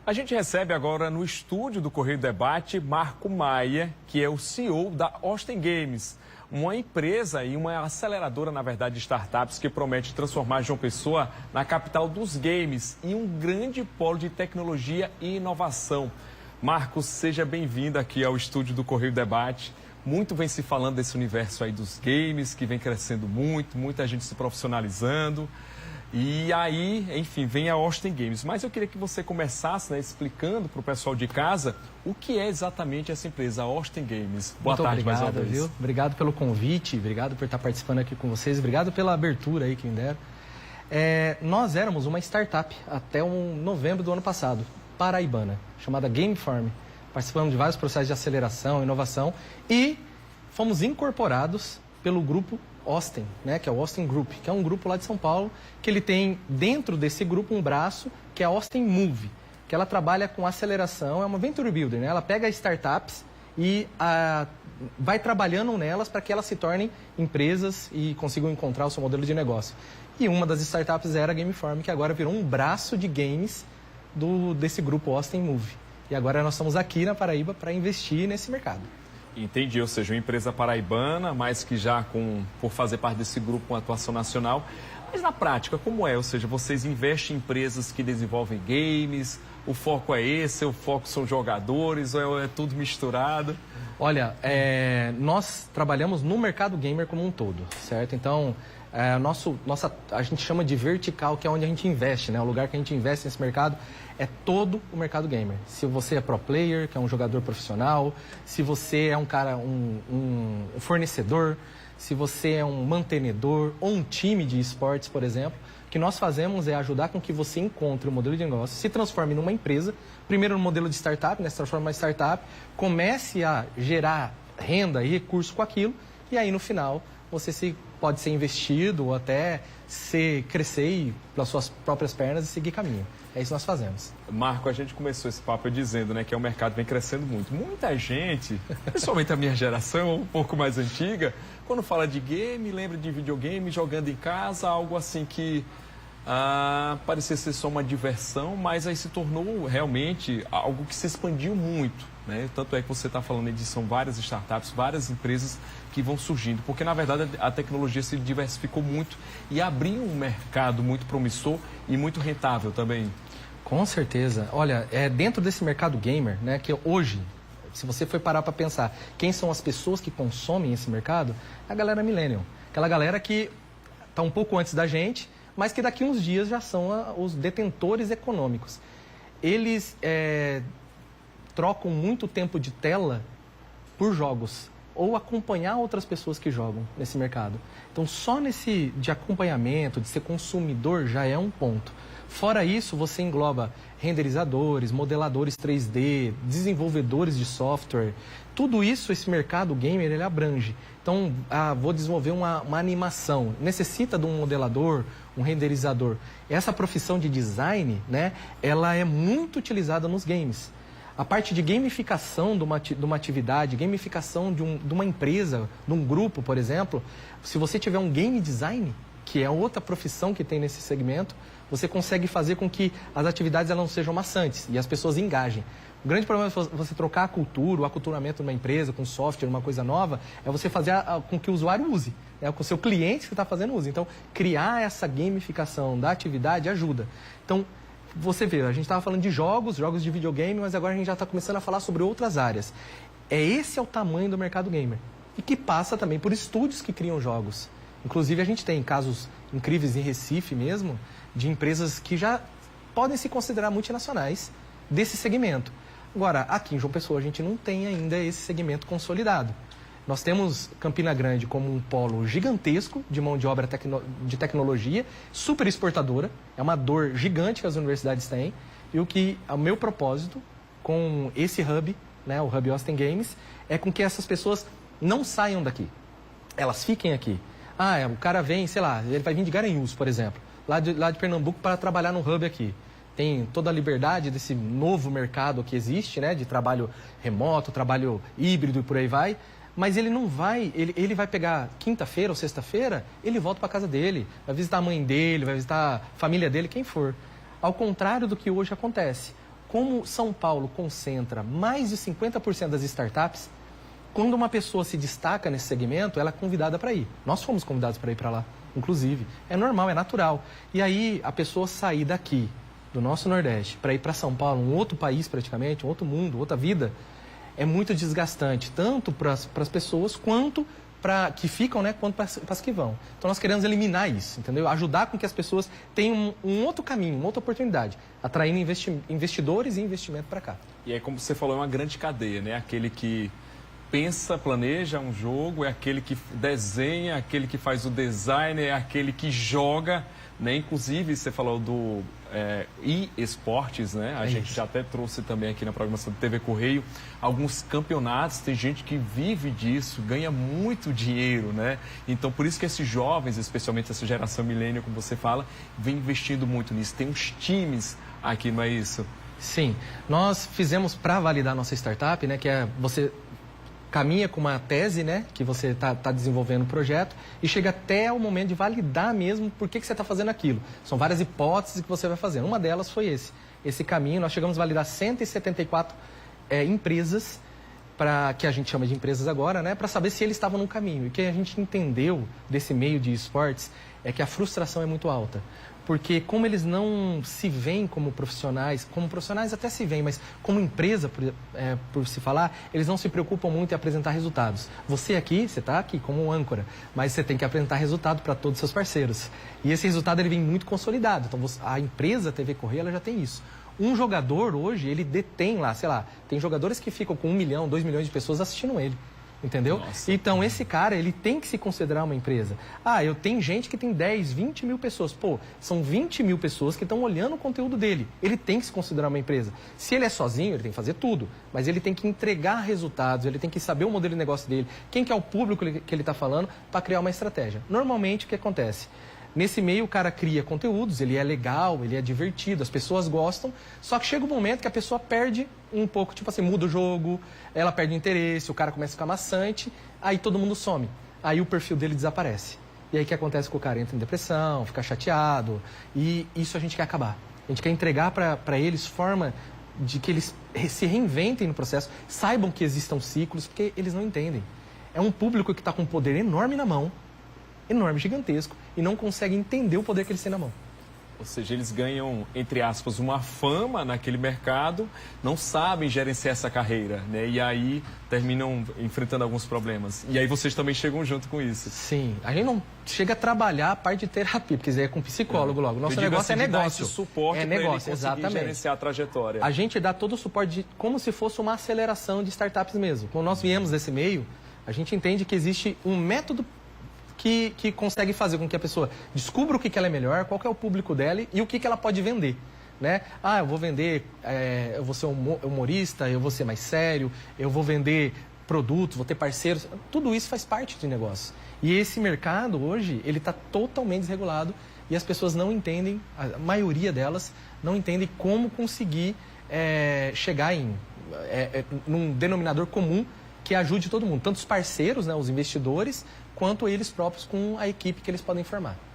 A gente recebe agora no estúdio do Correio Debate Marco Maia, que é o CEO da Austin Games, uma empresa e uma aceleradora, na verdade, de startups que promete transformar João Pessoa na capital dos games e um grande polo de tecnologia e inovação. Marcos, seja bem-vindo aqui ao estúdio do Correio Debate. Muito vem se falando desse universo aí dos games, que vem crescendo muito, muita gente se profissionalizando. E aí, enfim, vem a Austin Games. Mas eu queria que você começasse, né, explicando para o pessoal de casa o que é exatamente essa empresa, a Austin Games. Boa tarde, mais uma vez. Viu? Obrigado pelo convite, obrigado por estar participando aqui com vocês, obrigado pela abertura aí, quem dera. Nós éramos uma startup até novembro do ano passado, paraibana, chamada Gameform. Participamos de vários processos de aceleração, inovação e fomos incorporados pelo grupo Austin, né, que é o Austin Group, que é um grupo lá de São Paulo, que ele tem dentro desse grupo um braço, que é a Austin Move, que ela trabalha com aceleração, é uma venture builder, né? Ela pega startups e vai trabalhando nelas para que elas se tornem empresas e consigam encontrar o seu modelo de negócio. E uma das startups era a Gameform, que agora virou um braço de games desse grupo Austin Move. E agora nós estamos aqui na Paraíba para investir nesse mercado. Entendi, ou seja, uma empresa paraibana, mas que já por fazer parte desse grupo com atuação nacional. Mas na prática, como é? Ou seja, vocês investem em empresas que desenvolvem games, o foco é esse, o foco são jogadores, ou é tudo misturado? Olha, nós trabalhamos no mercado gamer como um todo, certo? Então, a gente chama de vertical, que é onde a gente investe, né? O lugar que a gente investe nesse mercado é todo o mercado gamer. Se você é pro player, que é um jogador profissional, se você é um fornecedor, se você é um mantenedor ou um time de esportes, por exemplo, o que nós fazemos é ajudar com que você encontre um modelo de negócio, se transforme numa empresa, primeiro no modelo de startup, né? Se transforma em uma startup, comece a gerar renda e recurso com aquilo, e aí no final você pode ser investido ou até crescer pelas suas próprias pernas e seguir caminho. É isso que nós fazemos. Marco, a gente começou esse papo dizendo, né, que o mercado vem crescendo muito. Muita gente, principalmente a minha geração, um pouco mais antiga, quando fala de game, lembra de videogame, jogando em casa, algo assim que parecia ser só uma diversão, mas aí se tornou realmente algo que se expandiu muito, né? Tanto é que você está falando de são várias startups, várias empresas que vão surgindo, porque na verdade a tecnologia se diversificou muito e abriu um mercado muito promissor e muito rentável também. Com certeza. Olha, dentro desse mercado gamer, né, que hoje, se você for parar para pensar, quem são as pessoas que consomem esse mercado, é a galera millennial. Aquela galera que está um pouco antes da gente, mas que daqui uns dias já são os detentores econômicos. Eles trocam muito tempo de tela por jogos ou acompanhar outras pessoas que jogam nesse mercado. Então, só de acompanhamento, de ser consumidor, já é um ponto. Fora isso, você engloba renderizadores, modeladores 3D, desenvolvedores de software. Tudo isso, esse mercado gamer, ele abrange. Então, vou desenvolver uma animação. Necessita de um modelador, um renderizador. Essa profissão de design, né, ela é muito utilizada nos games. A parte de gamificação de uma atividade, gamificação de uma empresa, de um grupo, por exemplo, se você tiver um game design, que é outra profissão que tem nesse segmento, você consegue fazer com que as atividades elas não sejam maçantes e as pessoas engajem. O grande problema é você trocar a cultura, o aculturamento de uma empresa com software, uma coisa nova, é você fazer com que o usuário use, né? Com o seu cliente que está fazendo use. Então, criar essa gamificação da atividade ajuda. Então, você vê, a gente estava falando de jogos de videogame, mas agora a gente já está começando a falar sobre outras áreas. Esse é o tamanho do mercado gamer. E que passa também por estúdios que criam jogos. Inclusive, a gente tem casos incríveis em Recife mesmo, de empresas que já podem se considerar multinacionais desse segmento. Agora, aqui em João Pessoa, a gente não tem ainda esse segmento consolidado. Nós temos Campina Grande como um polo gigantesco de mão de obra de tecnologia, super exportadora, é uma dor gigante que as universidades têm, e o meu propósito com esse hub, né, o Hub Austin Games, é com que essas pessoas não saiam daqui, elas fiquem aqui. O cara vem, sei lá, ele vai vir de Garanhuns, por exemplo, lá de Pernambuco para trabalhar no hub aqui. Tem toda a liberdade desse novo mercado que existe, né, de trabalho remoto, trabalho híbrido e por aí vai. Mas ele não vai, ele vai pegar quinta-feira ou sexta-feira, ele volta para casa dele, vai visitar a mãe dele, vai visitar a família dele, quem for. Ao contrário do que hoje acontece. como São Paulo concentra mais de 50% das startups, quando uma pessoa se destaca nesse segmento, ela é convidada para ir. Nós fomos convidados para ir para lá, inclusive. É normal, é natural. E aí, a pessoa sair daqui, do nosso Nordeste, para ir para São Paulo, um outro país praticamente, um outro mundo, outra vida, é muito desgastante, tanto para as pessoas quanto para que ficam, né, quanto para as que vão. Então nós queremos eliminar isso, entendeu? Ajudar com que as pessoas tenham um outro caminho, uma outra oportunidade, atraindo investidores e investimento para cá. E aí, como você falou, é uma grande cadeia, né? Aquele que pensa, planeja um jogo, é aquele que desenha, é aquele que faz o design, é aquele que joga, né? Inclusive, você falou do eSports, né? A gente já até trouxe também aqui na programação do TV Correio alguns campeonatos, tem gente que vive disso, ganha muito dinheiro, né? Então, por isso que esses jovens, especialmente essa geração milênio, como você fala, vem investindo muito nisso. Tem uns times aqui, não é isso? Sim. Nós fizemos para validar nossa startup, né? Que é você caminha com uma tese, né, que você está desenvolvendo o projeto e chega até o momento de validar mesmo por que você está fazendo aquilo. São várias hipóteses que você vai fazendo. Uma delas foi esse caminho. Nós chegamos a validar 174 empresas, que a gente chama de empresas agora, né, para saber se eles estavam no caminho. E o que a gente entendeu desse meio de esportes é que a frustração é muito alta. Porque como eles não se veem como profissionais até se veem, mas como empresa, por se falar, eles não se preocupam muito em apresentar resultados. Você está aqui como âncora, mas você tem que apresentar resultado para todos os seus parceiros. E esse resultado ele vem muito consolidado. Então a empresa TV Correio ela já tem isso. Um jogador hoje, ele detém lá, sei lá, tem jogadores que ficam com 1 milhão, 2 milhões de pessoas assistindo ele. Entendeu? Nossa. Então, esse cara, ele tem que se considerar uma empresa. Eu tenho gente que tem 10, 20 mil pessoas. Pô, são 20 mil pessoas que estão olhando o conteúdo dele. Ele tem que se considerar uma empresa. Se ele é sozinho, ele tem que fazer tudo. Mas ele tem que entregar resultados, ele tem que saber o modelo de negócio dele, quem que é o público que ele está falando, para criar uma estratégia. Normalmente, o que acontece? Nesse meio, o cara cria conteúdos, ele é legal, ele é divertido, as pessoas gostam, só que chega um momento que a pessoa perde um pouco, tipo assim, muda o jogo, ela perde o interesse, o cara começa a ficar maçante, aí todo mundo some. Aí o perfil dele desaparece. E aí o que acontece com o cara? Entra em depressão, fica chateado, e isso a gente quer acabar. A gente quer entregar para eles forma de que eles se reinventem no processo, saibam que existam ciclos, porque eles não entendem. É um público que está com um poder enorme na mão, enorme, gigantesco, e não consegue entender o poder que eles têm na mão. Ou seja, eles ganham, entre aspas, uma fama naquele mercado, não sabem gerenciar essa carreira, né? E aí terminam enfrentando alguns problemas. E aí vocês também chegam junto com isso. Sim, a gente não chega a trabalhar a parte de terapia, porque isso aí é com psicólogo logo. Nosso negócio é negócio. Esse suporte é negócio, exatamente. Gerenciar a trajetória. A gente dá todo o suporte como se fosse uma aceleração de startups mesmo. Quando nós viemos desse meio, a gente entende que existe um método que consegue fazer com que a pessoa descubra o que ela é melhor, qual que é o público dela e o que ela pode vender. Né? Eu vou vender, eu vou ser humorista, eu vou ser mais sério, eu vou vender produtos, vou ter parceiros. Tudo isso faz parte de negócio. E esse mercado hoje, ele está totalmente desregulado e as pessoas não entendem, a maioria delas não entendem como conseguir chegar num denominador comum que ajude todo mundo, tanto os parceiros, né, os investidores, quanto eles próprios com a equipe que eles podem formar.